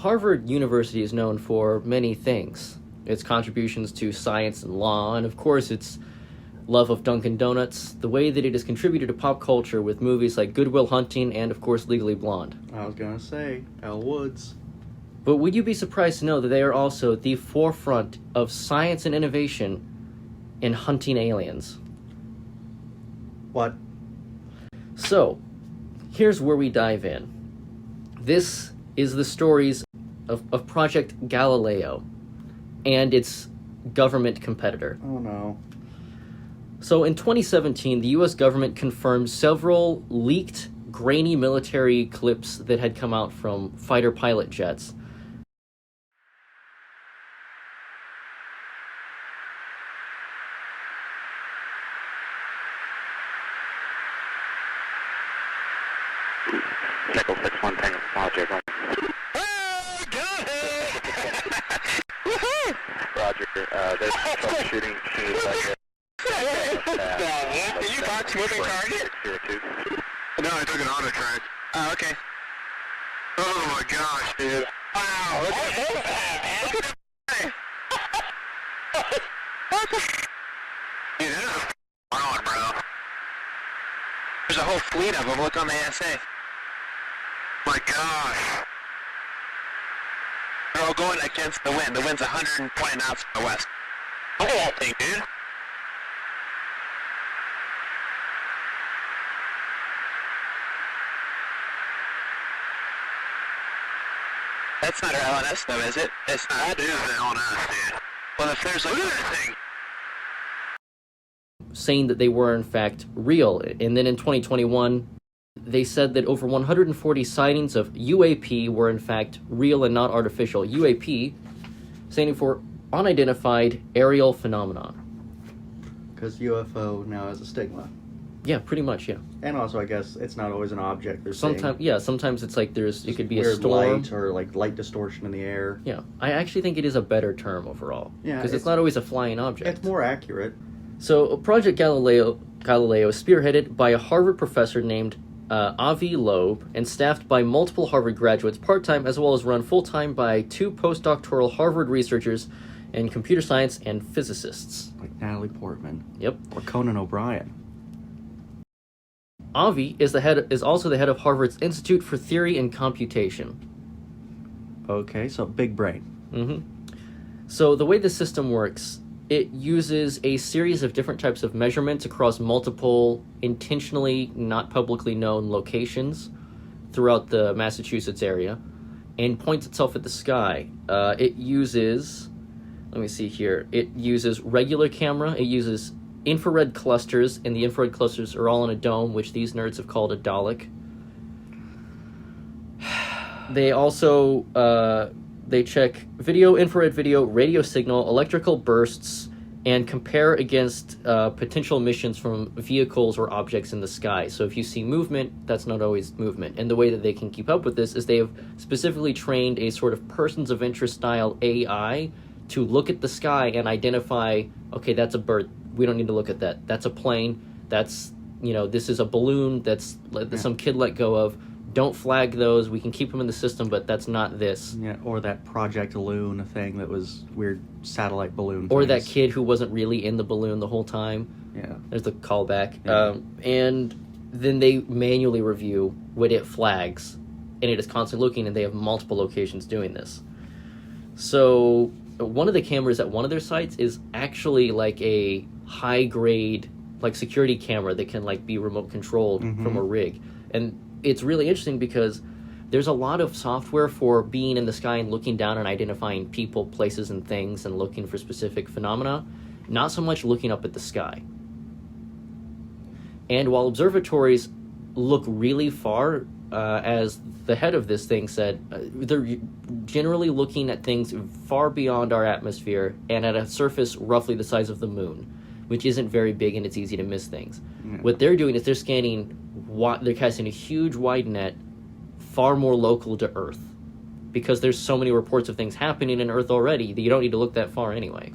Harvard University is known for many things. Its contributions to science and law, and of course its love of Dunkin' Donuts, the way that it has contributed to pop culture with movies like Good Will Hunting and, of course, Legally Blonde. I was gonna say, Elle Woods. But would you be surprised to know that they are also at the forefront of science and innovation in hunting aliens? What? So, here's where we dive in. This is the stories of Project Galileo and its government competitor. Oh no. So in 2017, the U.S. government confirmed several leaked, grainy military clips that had come out from fighter pilot jets. Nickel 6-1 Tango Project. Roger, there's troubleshooting. Did you box moving target? No, I took an auto track. Oh, okay. Oh my gosh, dude. Wow, look at that, man. What the dude, that is on, bro. There's a whole fleet of them. Look on the ASA. My gosh. They're all going against the wind. The wind's 120 knots from the west. Look at that thing, dude. That's not our LNS though, is it? It's not. That is the LNS, dude. Well, if there's like... Look at that thing. Saying that they were in fact real. And then in 2021, they said that over 140 sightings of UAP were in fact real and not artificial. UAP standing for Unidentified Aerial Phenomenon. Because UFO now has a stigma. Yeah, pretty much, yeah. And also, I guess, it's not always an object they're Sometimes, seeing. yeah, sometimes it's like it could be a Weird storm. light or like light distortion in the air. Yeah, I actually think it is a better term overall. Yeah, because it's not always a flying object. It's more accurate. So, Project Galileo is spearheaded by a Harvard professor named Avi Loeb and staffed by multiple Harvard graduates part-time as well as run full-time by 2 postdoctoral Harvard researchers in computer science and physicists. Like Natalie Portman. Yep. Or Conan O'Brien. Avi is also the head of Harvard's Institute for Theory and Computation. Okay, so big brain. Mm-hmm. So the way the system works, it uses a series of different types of measurements across multiple, intentionally not publicly known locations throughout the Massachusetts area, and points itself at the sky. It uses, let me see here, it uses regular camera, it uses infrared clusters, and the infrared clusters are all in a dome, which these nerds have called a Dalek. They also, they check video, infrared video, radio signal, electrical bursts, and compare against potential emissions from vehicles or objects in the sky. So if you see movement, that's not always movement. And the way that they can keep up with this is they have specifically trained a sort of persons of interest style AI to look at the sky and identify, okay, that's a bird. We don't need to look at that. That's a plane. That's, this is a balloon that some kid let go of. Don't flag those. We can keep them in the system, but that's not this. Yeah, or that Project Loon thing that was weird satellite balloon Or things. that kid who wasn't really in the balloon the whole time. Yeah. There's the callback. Yeah. And then they manually review what it flags, and it is constantly looking, and they have multiple locations doing this. So one of the cameras at one of their sites is actually like a high-grade security camera that can be remote controlled from a rig. And it's really interesting because there's a lot of software for being in the sky and looking down and identifying people, places, and things and looking for specific phenomena, not so much looking up at the sky. And while observatories look really far, as the head of this thing said, they're generally looking at things far beyond our atmosphere and at a surface roughly the size of the moon, which isn't very big and it's easy to miss things. Yeah. What they're doing is they're casting a huge wide net far more local to Earth because there's so many reports of things happening in Earth already that you don't need to look that far anyway.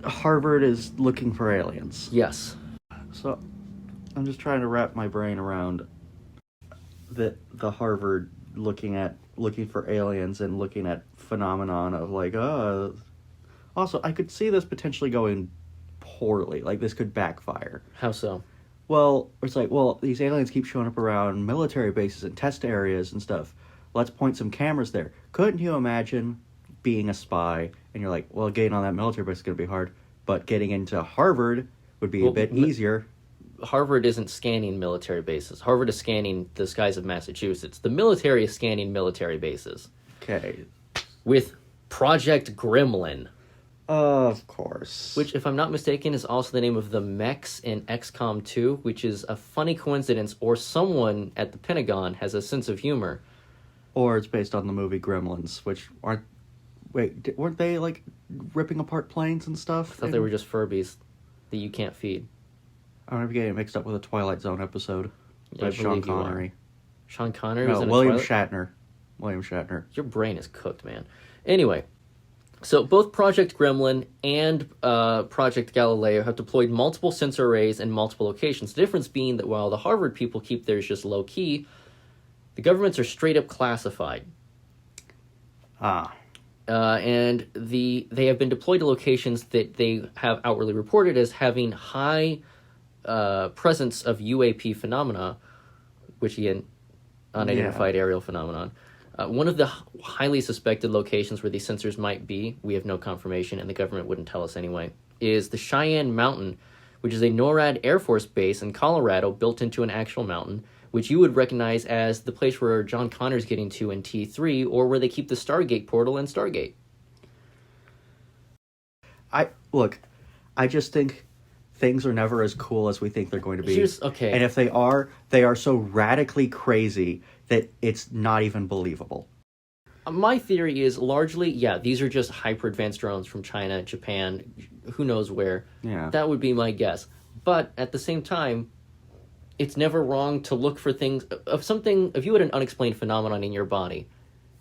Harvard is looking for aliens. Yes. So I'm just trying to wrap my brain around the Harvard looking for aliens and looking at phenomenon of like, also I could see this potentially going poorly. Like this could backfire. How so? Well, it's like, well, these aliens keep showing up around military bases and test areas and stuff. Let's point some cameras there. Couldn't you imagine being a spy and you're like, well, getting on that military base is going to be hard, but getting into Harvard would be a bit easier. Harvard isn't scanning military bases. Harvard is scanning the skies of Massachusetts. The military is scanning military bases. Okay. With Project Gremlin. Of course. Which, if I'm not mistaken, is also the name of the mechs in XCOM 2, which is a funny coincidence, or someone at the Pentagon has a sense of humor. Or it's based on the movie Gremlins, which weren't they, like, ripping apart planes and stuff? I thought they were just Furbies that you can't feed. I'm getting it mixed up with a Twilight Zone episode by Sean Connery. Sean Connery was in William Twilight? Shatner. William Shatner. Your brain is cooked, man. Anyway, so both Project Gremlin and Project Galileo have deployed multiple sensor arrays in multiple locations. The difference being that while the Harvard people keep theirs just low-key, the governments are straight-up classified. And they have been deployed to locations that they have outwardly reported as having high presence of UAP phenomena, which again, unidentified aerial phenomenon. One of the highly suspected locations where these sensors might be, we have no confirmation, and the government wouldn't tell us anyway, is the Cheyenne Mountain, which is a NORAD Air Force base in Colorado built into an actual mountain, which you would recognize as the place where John Connor's getting to in T3, or where they keep the Stargate portal in Stargate. I just think things are never as cool as we think they're going to be. Okay. And if they are so radically crazy that it's not even believable. My theory is largely, these are just hyper-advanced drones from China, Japan, who knows where. Yeah. That would be my guess. But at the same time, it's never wrong to look for things if you had an unexplained phenomenon in your body,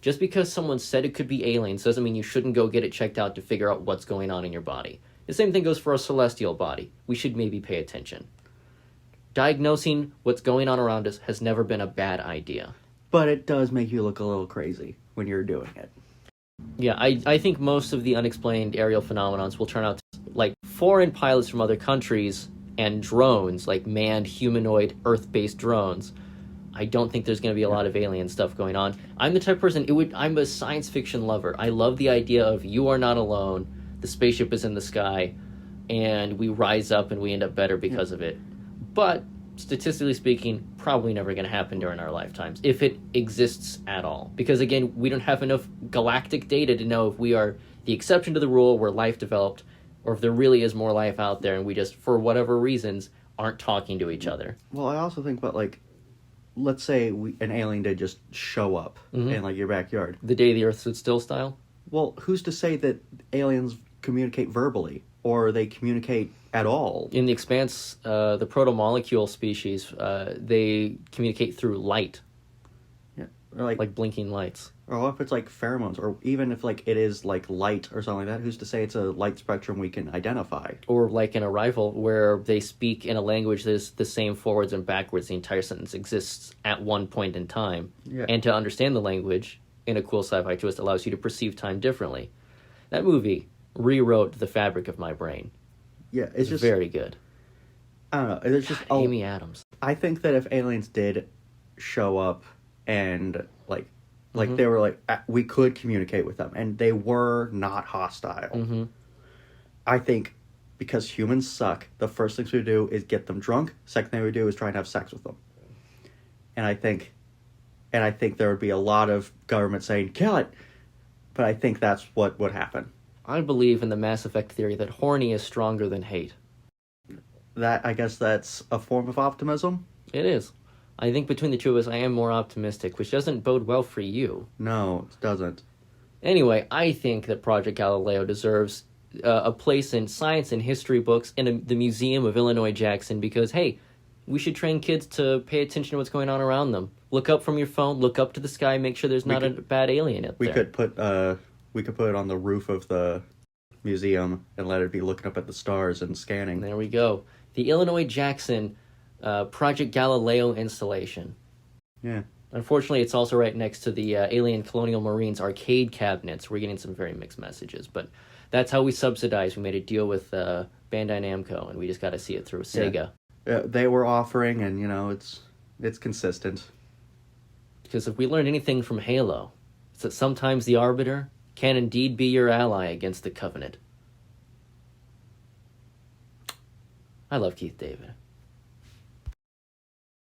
just because someone said it could be aliens doesn't mean you shouldn't go get it checked out to figure out what's going on in your body. The same thing goes for a celestial body. We should maybe pay attention. Diagnosing what's going on around us has never been a bad idea. But it does make you look a little crazy when you're doing it. Yeah, I think most of the unexplained aerial phenomenons will turn out to, like, foreign pilots from other countries and drones, like manned, humanoid, Earth-based drones. I don't think there's going to be a lot of alien stuff going on. I'm the type of person, I'm a science fiction lover. I love the idea of you are not alone, the spaceship is in the sky, and we rise up and we end up better because of it. But, statistically speaking, probably never going to happen during our lifetimes, if it exists at all. Because, again, we don't have enough galactic data to know if we are the exception to the rule where life developed, or if there really is more life out there and we just, for whatever reasons, aren't talking to each other. Well, I also think about, like, let's say an alien did just show up in, like, your backyard. The day the Earth stood still style? Well, who's to say that aliens communicate verbally, or they communicate at all? In The Expanse, the proto-molecule species, they communicate through light. Yeah, or like blinking lights. Or if it's like pheromones, or even if like it is like light or something like that, who's to say it's a light spectrum we can identify? Or like in Arrival, where they speak in a language that is the same forwards and backwards. The entire sentence exists at one point in time. Yeah. And to understand the language, in a cool sci-fi twist, allows you to perceive time differently. That movie rewrote the fabric of my brain. Yeah, it's just very good. I don't know. It's just Amy Adams. I think that if aliens did show up and like they were like, we could communicate with them, and they were not hostile. Mm-hmm. I think because humans suck, the first things we do is get them drunk. Second thing we do is try and have sex with them. And I think there would be a lot of government saying, kill it. But I think that's what would happen. I believe in the Mass Effect theory that horny is stronger than hate. I guess that's a form of optimism? It is. I think between the two of us, I am more optimistic, which doesn't bode well for you. No, it doesn't. Anyway, I think that Project Galileo deserves a place in science and history books in the Museum of Illinois Jackson because, hey, we should train kids to pay attention to what's going on around them. Look up from your phone, look up to the sky, make sure there's not a bad alien up there. We could put it on the roof of the museum and let it be looking up at the stars and scanning. There we go. The Illinois Jackson Project Galileo installation. Yeah. Unfortunately, it's also right next to the Alien Colonial Marines arcade cabinets. We're getting some very mixed messages, but that's how we subsidize. We made a deal with Bandai Namco, and we just got to see it through. Sega. They were offering, and it's consistent. Because if we learned anything from Halo, it's that sometimes the Arbiter can indeed be your ally against the Covenant. I love Keith David.